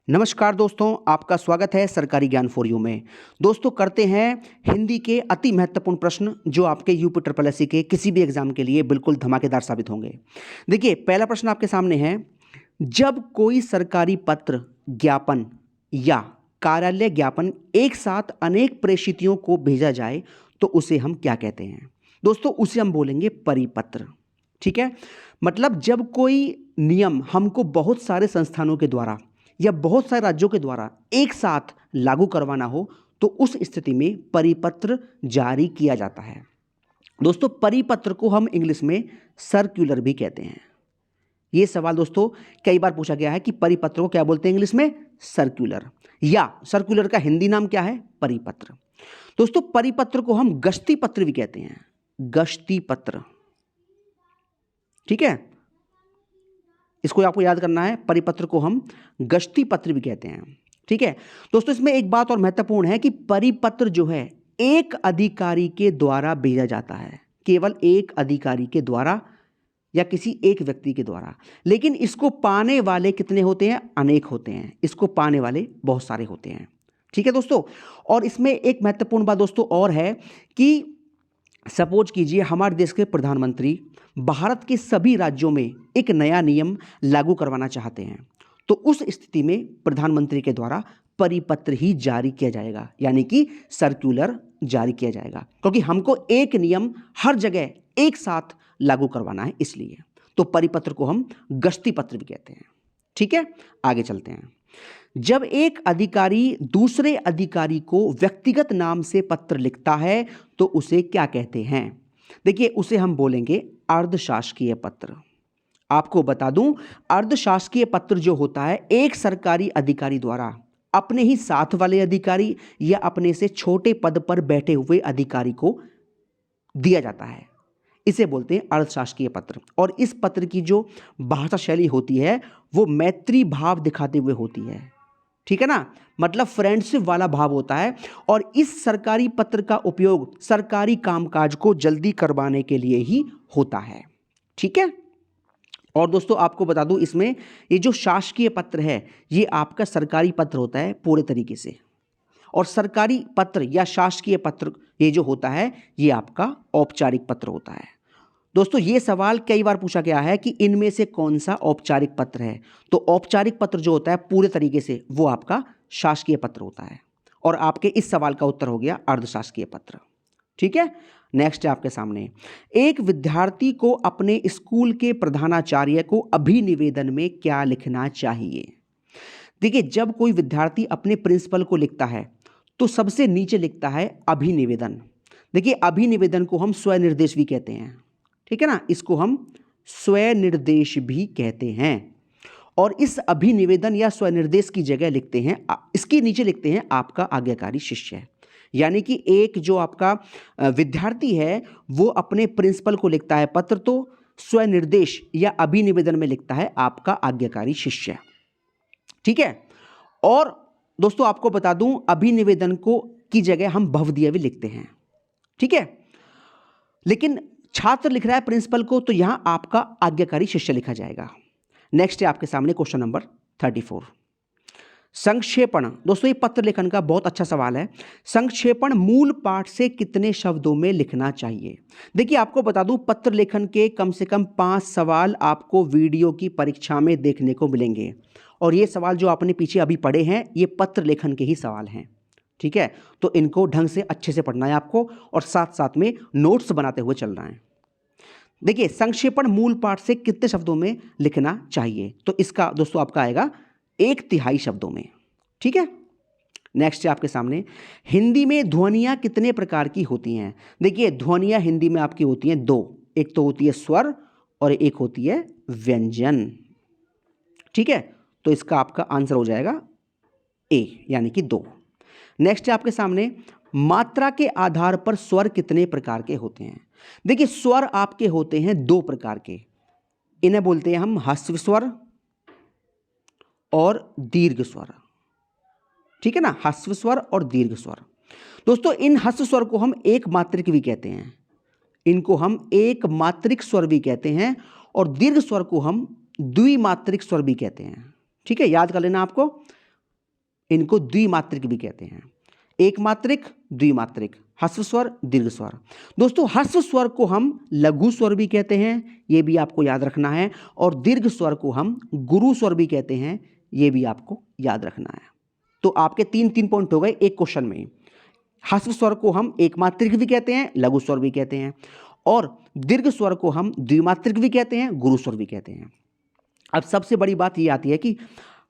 नमस्कार दोस्तों, आपका स्वागत है सरकारी ज्ञान फॉर यू में। दोस्तों, करते हैं हिंदी के अति महत्वपूर्ण प्रश्न जो आपके यूपी ट्रिपल एससी के किसी भी एग्जाम के लिए बिल्कुल धमाकेदार साबित होंगे। देखिए, पहला प्रश्न आपके सामने है, जब कोई सरकारी पत्र, ज्ञापन या कार्यालय ज्ञापन एक साथ अनेक प्रेषितियों को भेजा जाए तो उसे हम क्या कहते हैं? दोस्तों, उसे हम बोलेंगे परिपत्र। ठीक है, मतलब जब कोई नियम हमको बहुत सारे संस्थानों के द्वारा या बहुत सारे राज्यों के द्वारा एक साथ लागू करवाना हो तो उस स्थिति में परिपत्र जारी किया जाता है। दोस्तों, परिपत्र को हम इंग्लिश में सर्कुलर भी कहते हैं। यह सवाल दोस्तों कई बार पूछा गया है कि परिपत्र को क्या बोलते हैं इंग्लिश में? सर्कुलर। या सर्कुलर का हिंदी नाम क्या है? परिपत्र। दोस्तों, परिपत्र को हम गश्ती पत्र भी कहते हैं। गश्ती पत्र, ठीक है, इसको आपको याद करना है। परिपत्र को हम गश्ती पत्र भी कहते हैं। ठीक है दोस्तों, इसमें एक बात और महत्वपूर्ण है कि परिपत्र जो है एक अधिकारी के द्वारा भेजा जाता है, केवल एक अधिकारी के द्वारा या किसी एक व्यक्ति के द्वारा। लेकिन इसको पाने वाले कितने होते हैं? अनेक होते हैं। इसको पाने वाले बहुत सारे होते हैं। ठीक है दोस्तों, और इसमें एक महत्वपूर्ण बात दोस्तों और है कि सपोज कीजिए हमारे देश के प्रधानमंत्री भारत के सभी राज्यों में एक नया नियम लागू करवाना चाहते हैं, तो उस स्थिति में प्रधानमंत्री के द्वारा परिपत्र ही जारी किया जाएगा, यानी कि सर्कुलर जारी किया जाएगा, क्योंकि हमको एक नियम हर जगह एक साथ लागू करवाना है। इसलिए तो परिपत्र को हम गश्ती पत्र भी कहते हैं। ठीक है, आगे चलते हैं। जब एक अधिकारी दूसरे अधिकारी को व्यक्तिगत नाम से पत्र लिखता है तो उसे क्या कहते हैं? देखिए, उसे हम बोलेंगे अर्धशासकीय पत्र। आपको बता दूं, अर्धशासकीय पत्र जो होता है एक सरकारी अधिकारी द्वारा अपने ही साथ वाले अधिकारी या अपने से छोटे पद पर बैठे हुए अधिकारी को दिया जाता है, इसे बोलते हैं अर्धशासकीय पत्र। और इस पत्र की जो भाषा शैली होती है वो मैत्री भाव दिखाते हुए होती है। ठीक है ना, मतलब फ्रेंडशिप वाला भाव होता है। और इस सरकारी पत्र का उपयोग सरकारी कामकाज को जल्दी करवाने के लिए ही होता है। ठीक है, और दोस्तों आपको बता दूं, इसमें ये जो शासकीय पत्र है ये आपका सरकारी पत्र होता है पूरे तरीके से, और सरकारी पत्र या शासकीय पत्र ये जो होता है ये आपका औपचारिक पत्र होता है। दोस्तों, ये सवाल कई बार पूछा गया है कि इनमें से कौन सा औपचारिक पत्र है, तो औपचारिक पत्र जो होता है पूरे तरीके से वो आपका शासकीय पत्र होता है, और आपके इस सवाल का उत्तर हो गया अर्धशासकीय पत्र। ठीक है, नेक्स्ट है आपके सामने, एक विद्यार्थी को अपने स्कूल के प्रधानाचार्य को अभिनिवेदन में क्या लिखना चाहिए? देखिए, जब कोई विद्यार्थी अपने प्रिंसिपल को लिखता है तो सबसे नीचे लिखता है अभिनिवेदन। देखिए, अभिनिवेदन को हम स्वनिर्देश भी कहते हैं। ठीक है ना, इसको हम स्वनिर्देश भी कहते हैं। और इस अभिनिवेदन या स्वनिर्देश की जगह लिखते हैं, इसके नीचे लिखते हैं आपका आज्ञाकारी शिष्य। यानी कि एक जो आपका विद्यार्थी है वो अपने प्रिंसिपल को लिखता है पत्र, तो स्वनिर्देश या अभिनिवेदन में लिखता है आपका आज्ञाकारी शिष्य। ठीक है, और दोस्तों आपको बता दूं, अभिनिवेदन को की जगह हम भवदीय भी लिखते हैं। ठीक है, लेकिन छात्र लिख रहा है प्रिंसिपल को तो यहां आपका आज्ञाकारी शिष्य लिखा जाएगा। नेक्स्ट है आपके सामने क्वेश्चन नंबर 34, संक्षेपण। दोस्तों, ये पत्र लेखन का बहुत अच्छा सवाल है। संक्षेपण मूल पाठ से कितने शब्दों में लिखना चाहिए? देखिए, आपको बता दूं, पत्र लेखन के कम से कम 5 सवाल आपको वीडियो की परीक्षा में देखने को मिलेंगे, और ये सवाल जो आपने पीछे अभी पढ़े हैं ये पत्र लेखन के ही सवाल हैं। ठीक है, तो इनको ढंग से अच्छे से पढ़ना है आपको, और साथ साथ में नोट्स बनाते हुए चलना है। देखिए, संक्षेपण मूल पाठ से कितने शब्दों में लिखना चाहिए, तो इसका दोस्तों आपका आएगा 1/3 शब्दों में। ठीक है, नेक्स्ट है आपके सामने, हिंदी में ध्वनियां कितने प्रकार की होती हैं? देखिए, ध्वनियां हिंदी में आपकी होती हैं 2, एक तो होती है स्वर और एक होती है व्यंजन। ठीक है, तो इसका आपका आंसर हो जाएगा ए, यानी कि 2। नेक्स्ट है आपके सामने, मात्रा के आधार पर स्वर कितने प्रकार के होते हैं? देखिए, स्वर आपके होते हैं 2 प्रकार के, इन्हें बोलते हैं हम ह्रस्व स्वर और दीर्घ स्वर। ठीक है ना, ह्रस्व स्वर और दीर्घ स्वर। दोस्तों, इन ह्रस्व स्वर को हम एक मात्रिक भी कहते हैं, इनको हम एक मात्रिक स्वर भी कहते हैं, और दीर्घ स्वर को हम द्विमात्रिक स्वर भी कहते हैं। ठीक है, याद कर लेना आपको, इनको द्विमात्रिक भी कहते हैं। एक मात्रिक, द्विमात्रिक, ह्रस्व स्वर, दीर्घ स्वर। दोस्तों ह्रस्व स्वर को हम लघु स्वर भी कहते हैं, ये भी आपको याद रखना है, और दीर्घ स्वर को हम गुरु स्वर भी कहते हैं, ये भी आपको याद रखना है। तो आपके तीन तीन पॉइंट हो गए एक क्वेश्चन में। ह्रस्व स्वर को हम एक मात्रिक भी कहते हैं, लघु स्वर भी कहते हैं, और दीर्घ स्वर को हम द्विमात्रिक भी कहते हैं, गुरु स्वर भी कहते हैं। अब सबसे बड़ी बात ये आती है कि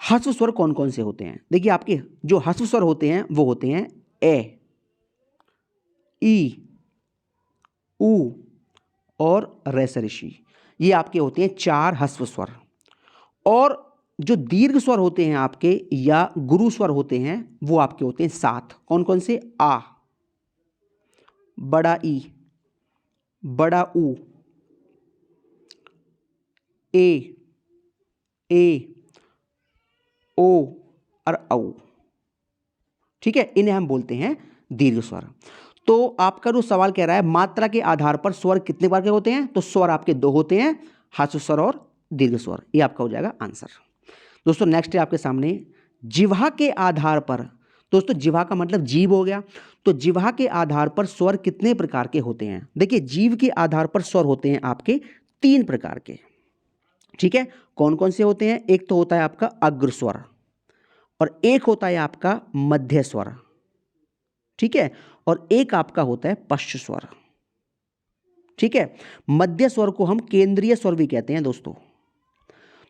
ह्रस्व स्वर कौन कौन से होते हैं। देखिए आपके जो ह्रस्व स्वर होते हैं वो होते हैं ए, ई, उ और रेसरिशी। ये आपके होते हैं चार ह्रस्व स्वर। और जो दीर्घ स्वर होते हैं आपके या गुरु स्वर होते हैं वो आपके होते हैं सात। कौन कौन से? आ, बड़ा ई, बड़ा उ, ए, ओ और औ। ठीक है, इन्हें हम बोलते हैं दीर्घ स्वर। तो आपका जो सवाल कह रहा है मात्रा के आधार पर स्वर कितने प्रकार के होते हैं, तो स्वर आपके दो होते हैं, ह्रस्व स्वर और दीर्घ स्वर। ये आपका हो जाएगा आंसर। दोस्तों नेक्स्ट है आपके सामने जिह्वा के आधार पर। दोस्तों जिह्वा का मतलब जीभ हो गया, तो जिह्वा के आधार पर स्वर कितने प्रकार के होते हैं। देखिए जीभ के आधार पर स्वर होते हैं आपके तीन प्रकार के। ठीक है, कौन कौन से होते हैं? एक तो होता है आपका अग्र स्वर, और एक होता है आपका मध्य स्वर, ठीक है, और एक आपका होता है पश्च स्वर। ठीक है, मध्य स्वर को हम केंद्रीय स्वर भी कहते हैं दोस्तों।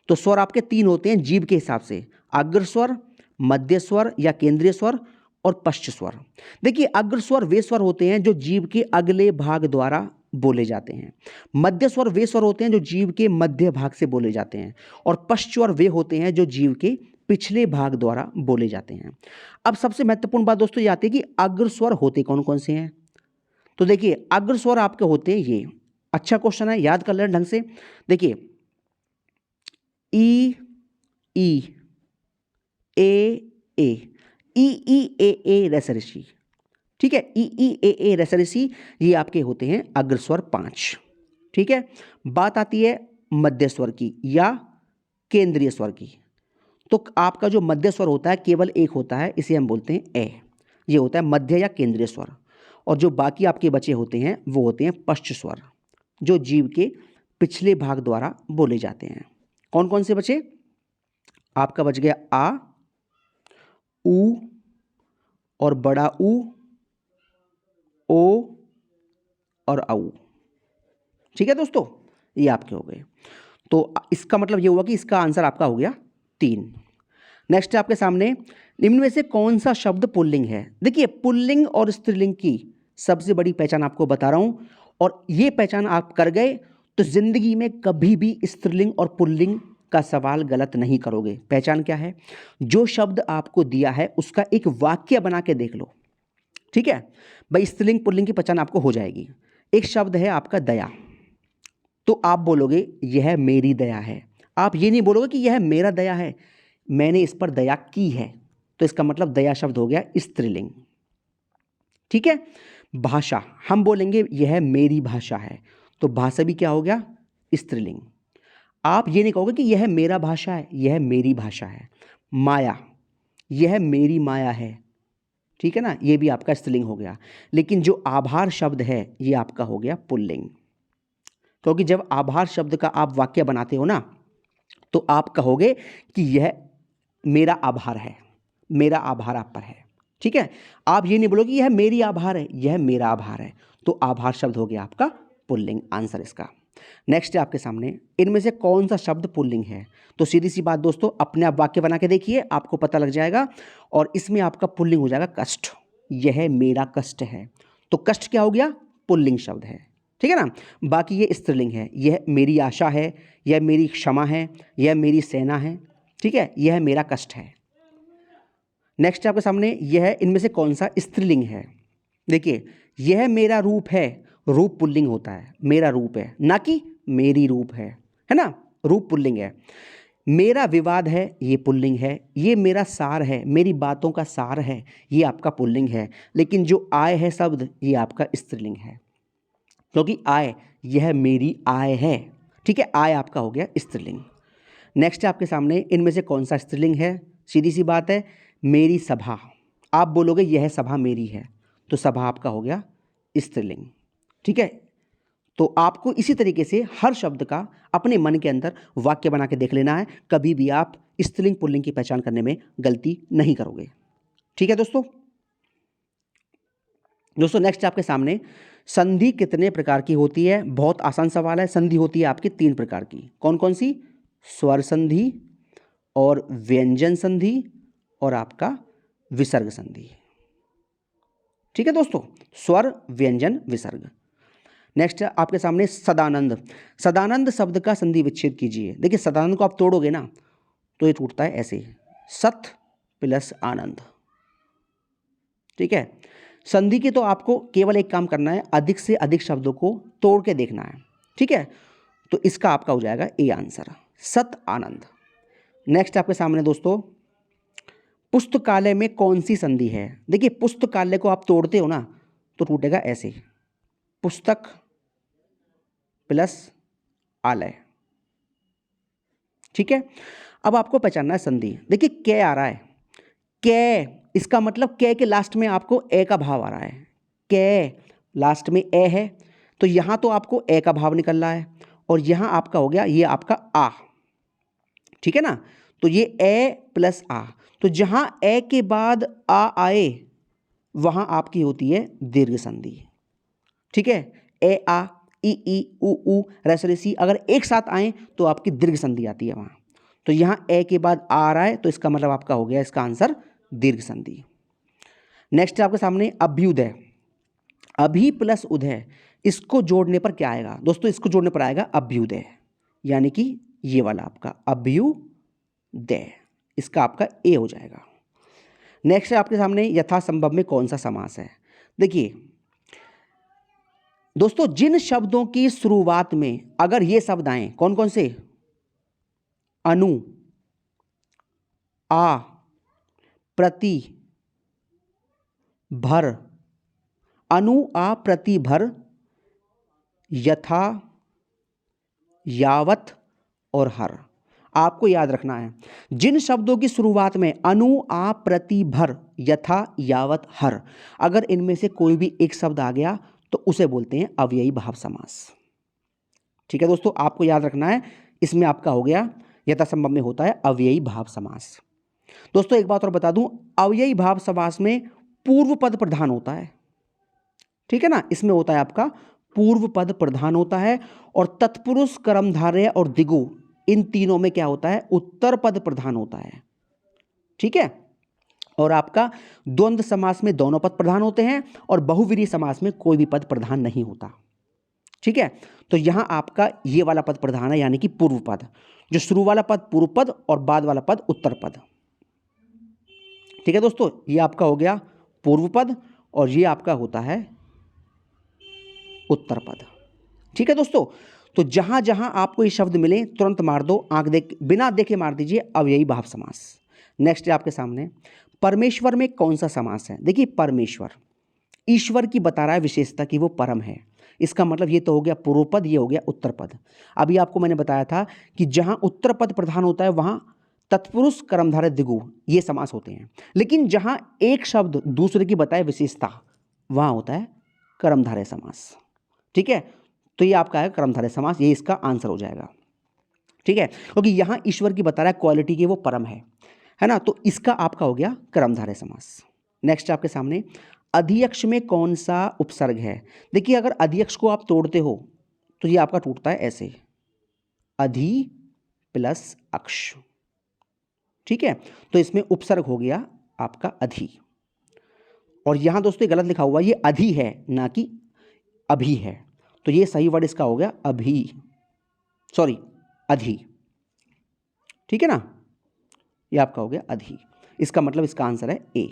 तो स्वर आपके तीन होते हैं जीभ के हिसाब से, अग्र स्वर, मध्य स्वर या केंद्रीय स्वर, और पश्च स्वर। देखिए अग्र स्वर वे स्वर होते हैं जो जीभ के अगले भाग द्वारा बोले जाते हैं। मध्य स्वर वे स्वर होते हैं जो जीभ के मध्य भाग से बोले जाते हैं, और पश्च स्वर वे होते हैं जो जीभ के पिछले भाग द्वारा बोले जाते हैं। अब सबसे महत्वपूर्ण बात दोस्तों ये आती है कि अग्र स्वर होते कौन कौन से हैं। तो देखिए अग्र स्वर आपके होते हैं ये। अच्छा क्वेश्चन है, याद कर लें ढंग से। देखिए ई, ई, ए, ई ए रेसरिशी। ठीक है, ई ए रेसरिशी, ये आपके होते हैं अग्र स्वर 5। ठीक है, बात आती है मध्य स्वर की या केंद्रीय स्वर की। तो आपका जो मध्य स्वर होता है केवल एक होता है, इसे हम बोलते हैं ए। ये होता है मध्य या केंद्रीय स्वर। और जो बाकी आपके बचे होते हैं वो होते हैं पश्च स्वर, जो जीभ के पिछले भाग द्वारा बोले जाते हैं। कौन कौन से बचे? आपका बच गया आ, उ और बड़ा उ, ओ और औ। ठीक है दोस्तों, ये आपके हो गए। तो इसका मतलब ये हुआ कि इसका आंसर आपका हो गया 3। नेक्स्ट है आपके सामने निम्न में से कौन सा शब्द पुल्लिंग है। देखिए पुल्लिंग और स्त्रीलिंग की सबसे बड़ी पहचान आपको बता रहा हूं, और ये पहचान आप कर गए तो जिंदगी में कभी भी स्त्रीलिंग और पुल्लिंग का सवाल गलत नहीं करोगे। पहचान क्या है? जो शब्द आपको दिया है उसका एक वाक्य बना के देख लो। ठीक है भाई, स्त्रीलिंग पुल्लिंग की पहचान आपको हो जाएगी। एक शब्द है आपका दया, तो आप बोलोगे यह मेरी दया है। आप ये नहीं बोलोगे कि यह मेरा दया है, मैंने इस पर दया की है, तो इसका मतलब दया शब्द हो गया स्त्रीलिंग। ठीक है, भाषा हम बोलेंगे यह मेरी भाषा है, तो भाषा भी क्या हो गया? स्त्रीलिंग। आप ये नहीं कहोगे कि यह मेरा भाषा है, यह मेरी भाषा है। माया, यह मेरी माया है, ठीक है ना, ये भी आपका स्त्रीलिंग हो गया। लेकिन जो आभार शब्द है ये आपका हो गया पुल्लिंग, क्योंकि जब आभार शब्द का आप वाक्य बनाते हो ना तो आप कहोगे कि यह मेरा आभार है, मेरा आभार आप पर है। ठीक है, आप ये नहीं बोलोगे यह मेरी आभार है, यह मेरा आभार है, तो आभार शब्द हो गया आपका पुल्लिंग, आंसर इसका। नेक्स्ट है आपके सामने इनमें से कौन सा शब्द पुल्लिंग है। तो सीधी सी बात दोस्तों, अपने आप वाक्य बना के देखिए, आपको पता लग जाएगा। और इसमें आपका पुल्लिंग हो जाएगा कष्ट, यह मेरा कष्ट है, तो कष्ट क्या हो गया? पुल्लिंग शब्द है। ठीक है ना, बाकी ये स्त्रीलिंग है, यह मेरी आशा है, यह मेरी क्षमा है, यह मेरी सेना है। ठीक है, यह मेरा कष्ट है। नेक्स्ट आपके सामने यह इनमें से कौन सा स्त्रीलिंग है। देखिए यह मेरा रूप है, रूप पुल्लिंग होता है, मेरा रूप है ना कि मेरी रूप है ना, रूप पुल्लिंग है। मेरा विवाद है, ये पुल्लिंग है। ये मेरा सार है, मेरी बातों का सार है, ये आपका पुल्लिंग है। लेकिन जो आय है शब्द, ये आपका स्त्रीलिंग है, क्योंकि आय, यह मेरी आय है। ठीक है, आय आपका हो गया स्त्रीलिंग। नेक्स्ट है आपके सामने इनमें से कौन सा स्त्रीलिंग है। सीधी सी बात है, मेरी सभा, आप बोलोगे यह सभा मेरी है, तो सभा आपका हो गया स्त्रीलिंग। ठीक है, तो आपको इसी तरीके से हर शब्द का अपने मन के अंदर वाक्य बना के देख लेना है, कभी भी आप स्त्रीलिंग पुल्लिंग की पहचान करने में गलती नहीं करोगे। ठीक है दोस्तों, नेक्स्ट आपके सामने संधि कितने प्रकार की होती है? बहुत आसान सवाल है। संधि होती है आपकी 3 प्रकार की। कौन कौन सी? स्वर संधि और व्यंजन संधि और आपका विसर्ग संधि। ठीक है दोस्तों, स्वर, व्यंजन, विसर्ग। नेक्स्ट आपके सामने सदानंद। सदानंद शब्द का संधि विच्छेद कीजिए। देखिए सदानंद को आप तोड़ोगे ना तो ये टूटता है ऐसे, सत प्लस आनंद। ठीक है, संधि की तो आपको केवल एक काम करना है, अधिक से अधिक शब्दों को तोड़ के देखना है। ठीक है, तो इसका आपका हो जाएगा ए आंसर, सत आनंद। नेक्स्ट आपके सामने दोस्तों, पुस्तकालय में कौन सी संधि है? देखिए पुस्तकालय को आप तोड़ते हो ना तो टूटेगा ऐसे, पुस्तक प्लस आलय। ठीक है, अब आपको पहचानना है संधि। देखिए कै आ रहा है, कै, इसका मतलब कै के लास्ट में आपको ए का भाव आ रहा है। कै लास्ट में ए है तो यहां तो आपको ए का भाव निकल रहा है और यहां आपका हो गया ये आपका आ। ठीक है ना, तो ये ए प्लस आ, तो जहां ए के बाद आ आए वहां आपकी होती है दीर्घ संधि। ठीक है, ए आ, ई उ रसरेसी अगर एक साथ आए तो आपकी दीर्घ संधि आती है वहां। तो यहां ए के बाद आ रहा है तो इसका मतलब आपका हो गया इसका आंसर दीर्घ संधि। नेक्स्ट आपके सामने अभ्युदय। अभी प्लस उदय, इसको जोड़ने पर क्या आएगा दोस्तों? इसको जोड़ने पर आएगा अभ्युदय, यानी कि ये वाला आपका अभ्युदय, इसका आपका ए हो जाएगा। नेक्स्ट आपके सामने यथासंभव में कौन सा समास है? देखिए दोस्तों, जिन शब्दों की शुरुआत में अगर ये शब्द आए, कौन कौन से? अनु, आ, प्रति, भर, अनु, आ, प्रति, भर, यथा, यावत और हर। आपको याद रखना है, जिन शब्दों की शुरुआत में अनु, आ, प्रति, भर, यथा, यावत, हर, अगर इनमें से कोई भी एक शब्द आ गया तो उसे बोलते हैं अव्ययी भाव समास। ठीक है दोस्तों, आपको याद रखना है, इसमें आपका हो गया यथासंभव में होता है अव्ययी भाव समास। दोस्तों एक बात और बता दूं, अव्ययी भाव समास में पूर्व पद प्रधान होता है। ठीक है ना, इसमें होता है आपका पूर्व पद प्रधान होता है और तत्पुरुष, कर्मधारय और दिगु, इन तीनों में क्या होता है? उत्तर पद प्रधान होता है। ठीक है, और आपका द्वंद्व समास में दोनों पद प्रधान होते हैं और बहुव्रीहि समास में कोई भी पद प्रधान नहीं होता। ठीक है, तो यहां आपका ये वाला पद प्रधान है, यानी कि पूर्व पद। जो शुरू वाला पद पूर्व पद और बाद वाला पद उत्तर पद। ठीक है दोस्तों, ये आपका हो गया पूर्व पद और ये आपका होता है उत्तर पद। ठीक है दोस्तों, तो जहां जहां आपको ये शब्द मिले तुरंत मार दो, आंख देख बिना देखे मार दीजिए अव्ययी भाव समास। नेक्स्ट है आपके सामने परमेश्वर में कौन सा समास है? देखिए परमेश्वर, ईश्वर की बता रहा है विशेषता कि वो परम है, इसका मतलब ये तो हो गया पूर्व पद, ये हो गया उत्तर पद। अभी आपको मैंने बताया था कि जहां उत्तर पद प्रधान होता है वहां तत्पुरुष, कर्मधारय, द्विगु ये समास होते हैं, लेकिन जहां एक शब्द दूसरे की बताए विशेषता वहां होता है कर्मधारय समास। ठीक है, तो ये आपका है कर्मधारय समास, ये इसका आंसर हो जाएगा। ठीक है, क्योंकि यहां ईश्वर की बता रहा है क्वालिटी की वो परम है ना, तो इसका आपका हो गया कर्मधारय समास। नेक्स्ट आपके सामने अधियक्ष में कौन सा उपसर्ग है? देखिए अगर अधियक्ष को आप तोड़ते हो तो ये आपका टूटता है ऐसे, अधि प्लस अक्ष। ठीक है, तो इसमें उपसर्ग हो गया आपका अधि, और यहां दोस्तों गलत लिखा हुआ, ये अधि है ना कि अभी है, तो ये सही वर्ड इसका हो गया अभी, सॉरी अधि। ठीक है ना, ये आपका हो गया अधि, इसका मतलब इसका आंसर है ए।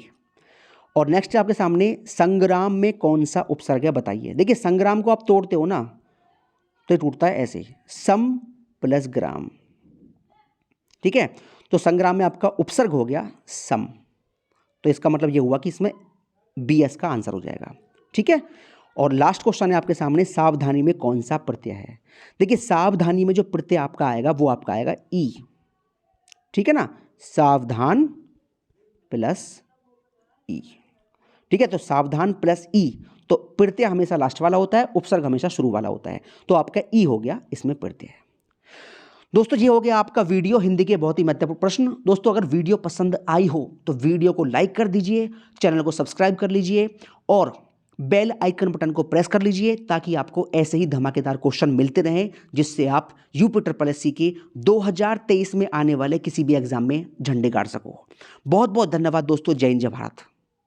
और नेक्स्ट आपके सामने संग्राम में कौन सा उपसर्ग है बताइए? देखिए संग्राम को आप तोड़ते हो ना तो ये टूटता है ऐसे, सम प्लस ग्राम। ठीक है, तो संग्राम में आपका उपसर्ग हो गया सम, तो इसका मतलब ये हुआ कि इसमें बी एस का आंसर हो जाएगा। ठीक है, और लास्ट क्वेश्चन है आपके सामने सावधानी में कौन सा प्रत्यय है? देखिए सावधानी में जो प्रत्यय आपका आएगा वो आपका आएगा ई। ठीक है ना, सावधान प्लस ई। ठीक है, तो सावधान प्लस ई, तो प्रत्यय हमेशा लास्ट वाला होता है, उपसर्ग हमेशा शुरू वाला होता है, तो आपका ई हो गया इसमें प्रत्यय। दोस्तों ये हो गया आपका वीडियो हिंदी के बहुत ही महत्वपूर्ण प्रश्न। दोस्तों अगर वीडियो पसंद आई हो तो वीडियो को लाइक कर दीजिए, चैनल को सब्सक्राइब कर लीजिए और बेल आइकन बटन को प्रेस कर लीजिए ताकि आपको ऐसे ही धमाकेदार क्वेश्चन मिलते रहें, जिससे आप यूपी ट्रिपल एससी के 2023 में आने वाले किसी भी एग्जाम में झंडे गाड़ सको। बहुत बहुत धन्यवाद दोस्तों। जय हिंद, जय भारत।